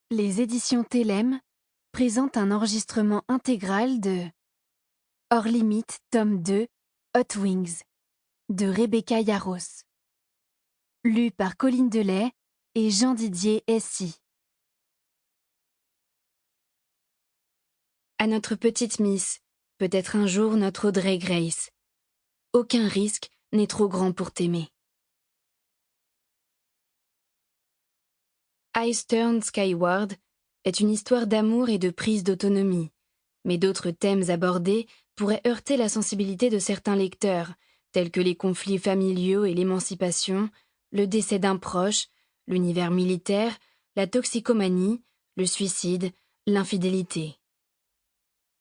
Les éditions Télème présentent un enregistrement intégral de Hors Limite, tome 2, Hot Wings, de Rebecca Yarros. Lu par Colline Delay et Jean-Didier Essy. À notre petite Miss, peut-être un jour notre Audrey Grace. Aucun risque n'est trop grand pour t'aimer. Ice Turn Skyward est une histoire d'amour et de prise d'autonomie, mais d'autres thèmes abordés pourraient heurter la sensibilité de certains lecteurs, tels que les conflits familiaux et l'émancipation, le décès d'un proche, l'univers militaire, la toxicomanie, le suicide, l'infidélité.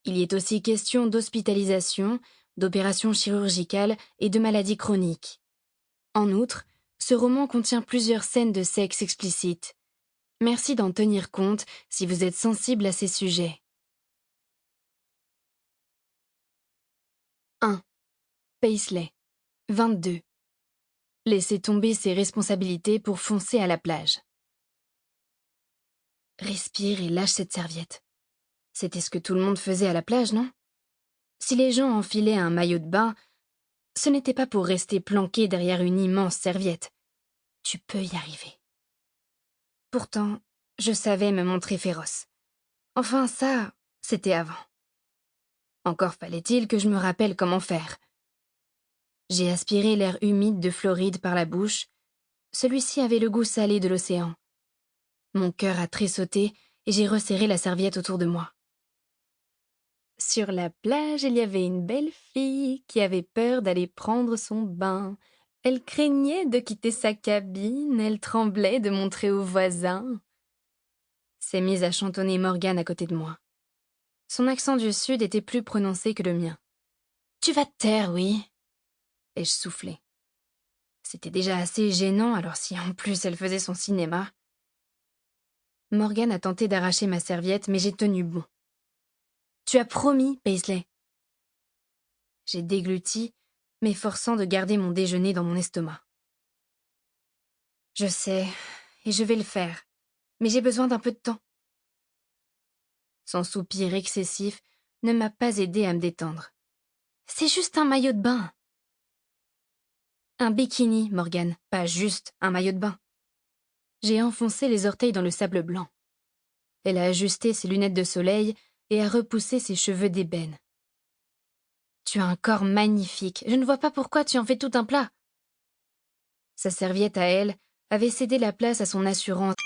Il y est aussi question d'hospitalisation, d'opérations chirurgicales et de maladies chroniques. En outre, ce roman contient plusieurs scènes de sexe explicites. Merci d'en tenir compte si vous êtes sensible à ces sujets. 1. Paisley, 22. Laissez tomber ses responsabilités pour foncer à la plage. Respire et lâche cette serviette. C'était ce que tout le monde faisait à la plage, non? Si les gens enfilaient un maillot de bain, ce n'était pas pour rester planqué derrière une immense serviette. Tu peux y arriver. Pourtant, je savais me montrer féroce. Enfin, ça, c'était avant. Encore fallait-il que je me rappelle comment faire. J'ai aspiré l'air humide de Floride par la bouche. Celui-ci avait le goût salé de l'océan. Mon cœur a tressauté et j'ai resserré la serviette autour de moi. Sur la plage, il y avait une belle fille qui avait peur d'aller prendre son bain. Elle craignait de quitter sa cabine, elle tremblait de montrer aux voisins. S'est mise à chantonner Morgane à côté de moi. Son accent du Sud était plus prononcé que le mien. « Tu vas te taire, oui !» ai-je soufflé. C'était déjà assez gênant, alors si en plus elle faisait son cinéma. Morgane a tenté d'arracher ma serviette, mais j'ai tenu bon. « Tu as promis, Paisley !» J'ai dégluti, m'efforçant de garder mon déjeuner dans mon estomac. Je sais, et je vais le faire, mais j'ai besoin d'un peu de temps. Son soupir excessif ne m'a pas aidé à me détendre. C'est juste un maillot de bain. Un bikini, Morgane, pas juste un maillot de bain. J'ai enfoncé les orteils dans le sable blanc. Elle a ajusté ses lunettes de soleil et a repoussé ses cheveux d'ébène. Tu as un corps magnifique, je ne vois pas pourquoi tu en fais tout un plat. Sa serviette à elle avait cédé la place à son assurance.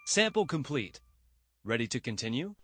Sample complete. Ready to continue?